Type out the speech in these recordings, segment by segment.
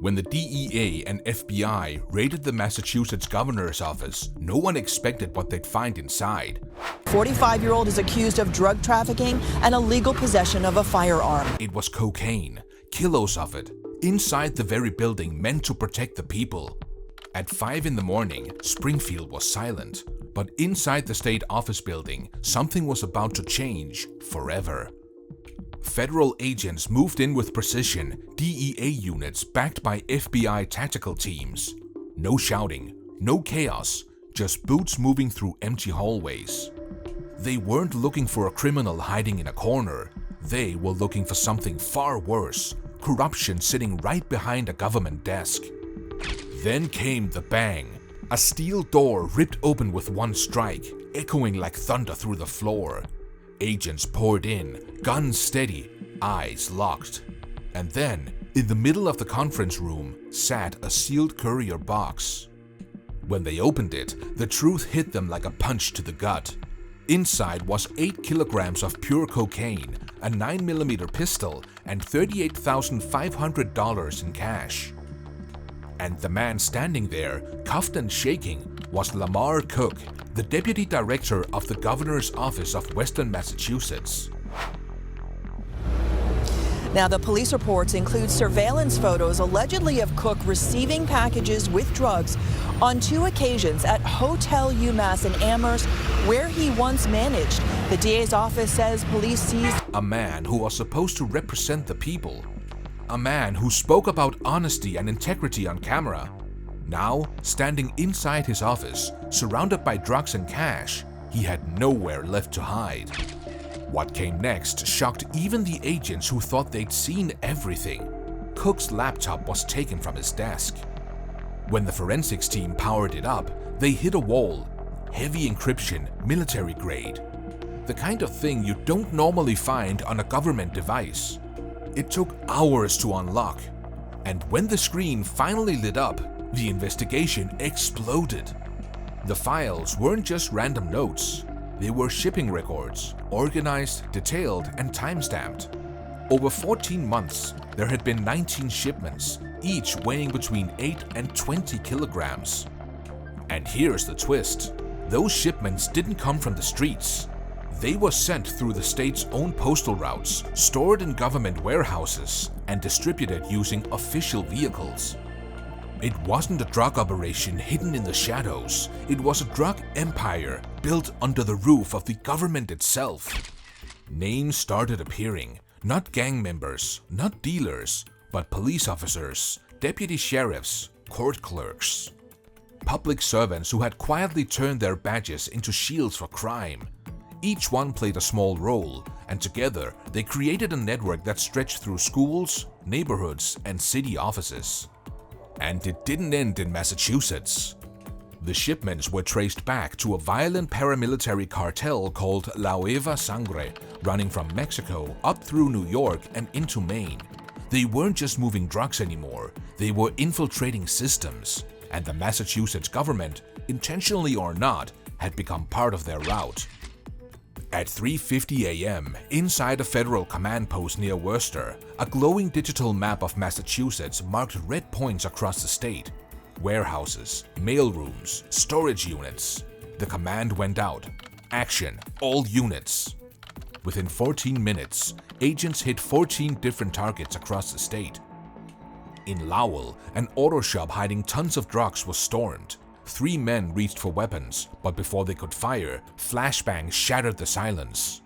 When the DEA and FBI raided the Massachusetts governor's office, no one expected what they'd find inside. 45-year-old is accused of drug trafficking and illegal possession of a firearm. It was cocaine, kilos of it, inside the very building meant to protect the people. At 5 in the morning, Springfield was silent, but inside the state office building, something was about to change forever. Federal agents moved in with precision, DEA units backed by FBI tactical teams. No shouting, no chaos, just boots moving through empty hallways. They weren't looking for a criminal hiding in a corner. They were looking for something far worse, corruption sitting right behind a government desk. Then came the bang. A steel door ripped open with one strike, echoing like thunder through the floor. Agents poured in, guns steady, eyes locked. And then, in the middle of the conference room, sat a sealed courier box. When they opened it, the truth hit them like a punch to the gut. Inside was 8 kilograms of pure cocaine, a 9mm pistol, and $38,500 in cash. And the man standing there, cuffed and shaking, was Lamar Cook, the deputy director of the governor's office of Western Massachusetts. Now, the police reports include surveillance photos allegedly of Cook receiving packages with drugs on 2 occasions at Hotel UMass in Amherst, where he once managed. The DA's office says police seized a man who was supposed to represent the people. A man who spoke about honesty and integrity on camera. Now, standing inside his office, surrounded by drugs and cash, he had nowhere left to hide. What came next shocked even the agents who thought they'd seen everything. Cook's laptop was taken from his desk. When the forensics team powered it up, they hit a wall. Heavy encryption, military grade. The kind of thing you don't normally find on a government device. It took hours to unlock. And when the screen finally lit up, the investigation exploded. The files weren't just random notes. They were shipping records, organized, detailed, and time-stamped. Over 14 months, there had been 19 shipments, each weighing between 8 and 20 kilograms. And here's the twist. Those shipments didn't come from the streets. They were sent through the state's own postal routes, stored in government warehouses, and distributed using official vehicles. It wasn't a drug operation hidden in the shadows. It was a drug empire built under the roof of the government itself. Names started appearing. Not gang members, not dealers, but police officers, deputy sheriffs, court clerks. Public servants who had quietly turned their badges into shields for crime. Each one played a small role, and together they created a network that stretched through schools, neighborhoods, and city offices. And it didn't end in Massachusetts. The shipments were traced back to a violent paramilitary cartel called La Nueva Sangre, running from Mexico up through New York and into Maine. They weren't just moving drugs anymore, they were infiltrating systems, and the Massachusetts government, intentionally or not, had become part of their route. At 3:50 a.m., inside a federal command post near Worcester, a glowing digital map of Massachusetts marked red points across the state. Warehouses, mailrooms, storage units. The command went out. Action, all units. Within 14 minutes, agents hit 14 different targets across the state. In Lowell, an auto shop hiding tons of drugs was stormed. 3 men reached for weapons, but before they could fire, flashbangs shattered the silence.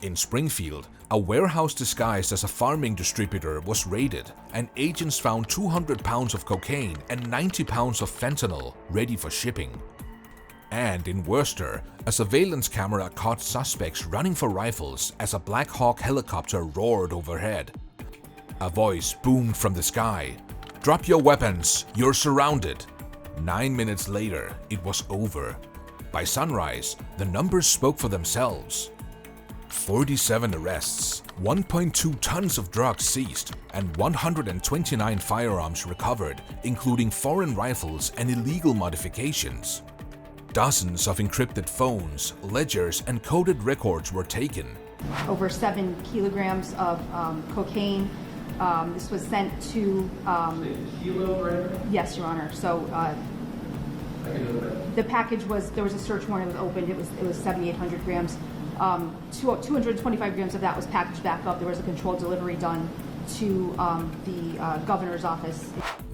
In Springfield, a warehouse disguised as a farming distributor was raided, and agents found 200 pounds of cocaine and 90 pounds of fentanyl ready for shipping. And in Worcester, a surveillance camera caught suspects running for rifles as a Black Hawk helicopter roared overhead. A voice boomed from the sky. "Drop your weapons, you're surrounded." 9 minutes later, it was over. By sunrise, the numbers spoke for themselves. 47 arrests, 1.2 tons of drugs seized, and 129 firearms recovered, including foreign rifles and illegal modifications. Dozens of encrypted phones, ledgers, and coded records were taken. Over 7 kilograms of cocaine, This was sent to, yes, Your Honor. So the package was, there was a search warrant, it was opened, it was 7,800 grams. 225 grams of that was packaged back up. There was a controlled delivery done to the governor's office.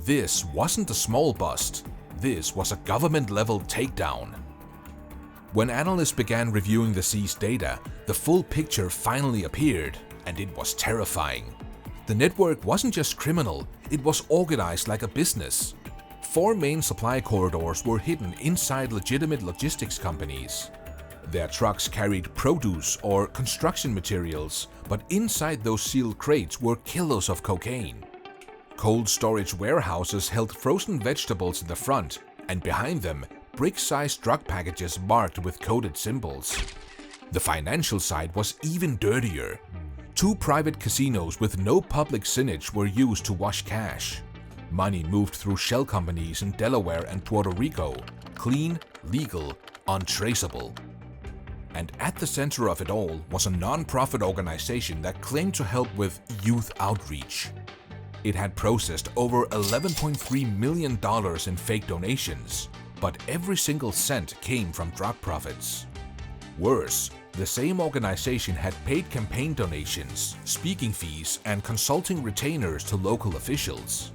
This wasn't a small bust. This was a government-level takedown. When analysts began reviewing the seized data, the full picture finally appeared, and it was terrifying. The network wasn't just criminal, it was organized like a business. 4 main supply corridors were hidden inside legitimate logistics companies. Their trucks carried produce or construction materials, but inside those sealed crates were kilos of cocaine. Cold storage warehouses held frozen vegetables in the front, and behind them, brick-sized drug packages marked with coded symbols. The financial side was even dirtier. 2 private casinos with no public signage were used to wash cash. Money moved through shell companies in Delaware and Puerto Rico, clean, legal, untraceable. And at the center of it all was a non-profit organization that claimed to help with youth outreach. It had processed over $11.3 million in fake donations, but every single cent came from drug profits. Worse, the same organization had paid campaign donations, speaking fees, and consulting retainers to local officials.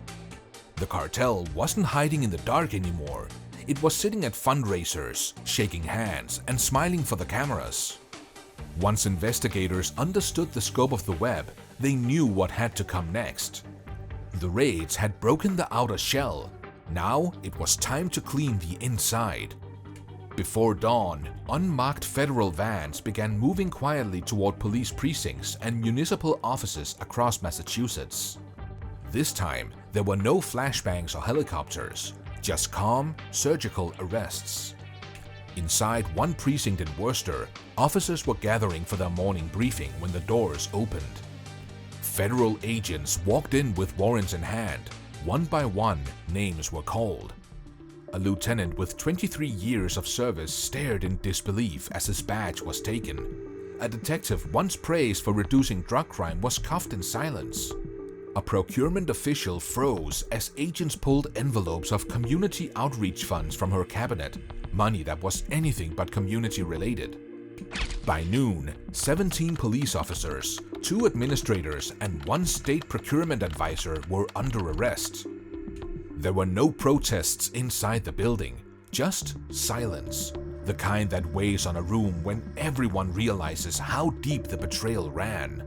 The cartel wasn't hiding in the dark anymore. It was sitting at fundraisers, shaking hands, and smiling for the cameras. Once investigators understood the scope of the web, they knew what had to come next. The raids had broken the outer shell. Now it was time to clean the inside. Before dawn, unmarked federal vans began moving quietly toward police precincts and municipal offices across Massachusetts. This time, there were no flashbangs or helicopters, just calm, surgical arrests. Inside one precinct in Worcester, officers were gathering for their morning briefing when the doors opened. Federal agents walked in with warrants in hand. One by one, names were called. A lieutenant with 23 years of service stared in disbelief as his badge was taken. A detective once praised for reducing drug crime was cuffed in silence. A procurement official froze as agents pulled envelopes of community outreach funds from her cabinet, money that was anything but community-related. By noon, 17 police officers, 2 administrators, and 1 state procurement advisor were under arrest. There were no protests inside the building, just silence, the kind that weighs on a room when everyone realizes how deep the betrayal ran.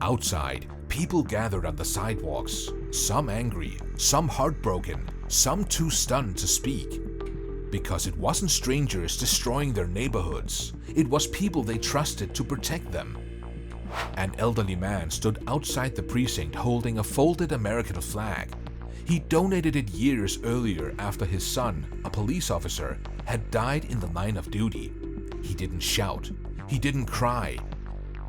Outside, people gathered on the sidewalks, some angry, some heartbroken, some too stunned to speak. Because it wasn't strangers destroying their neighborhoods, it was people they trusted to protect them. An elderly man stood outside the precinct holding a folded American flag. He donated it years earlier after his son, a police officer, had died in the line of duty. He didn't shout. He didn't cry.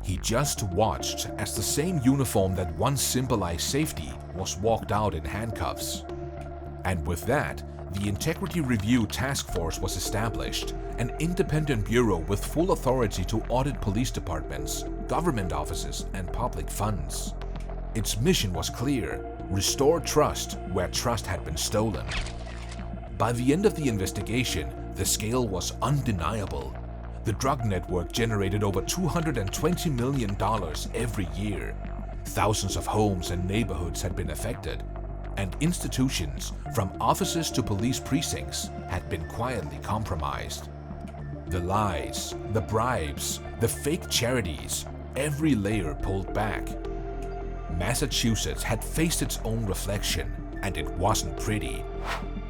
He just watched as the same uniform that once symbolized safety was walked out in handcuffs. And with that, the Integrity Review Task Force was established, an independent bureau with full authority to audit police departments, government offices, and public funds. Its mission was clear: restore trust where trust had been stolen. By the end of the investigation, the scale was undeniable. The drug network generated over $220 million every year. Thousands of homes and neighborhoods had been affected, and institutions, from offices to police precincts, had been quietly compromised. The lies, the bribes, the fake charities, every layer pulled back. Massachusetts had faced its own reflection, and it wasn't pretty.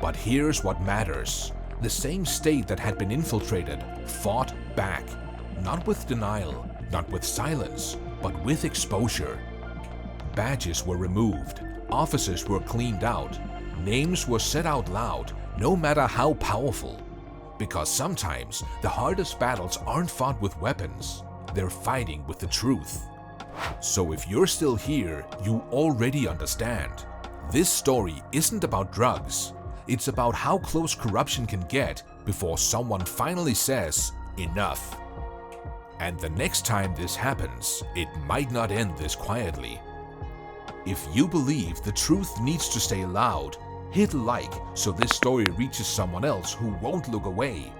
But here's what matters. The same state that had been infiltrated fought back, not with denial, not with silence, but with exposure. Badges were removed, offices were cleaned out, names were said out loud, no matter how powerful. Because sometimes the hardest battles aren't fought with weapons, they're fighting with the truth. So if you're still here, you already understand. This story isn't about drugs. It's about how close corruption can get before someone finally says, enough. And the next time this happens, it might not end this quietly. If you believe the truth needs to stay loud, hit like so this story reaches someone else who won't look away.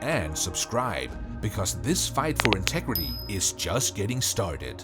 And subscribe, because this fight for integrity is just getting started.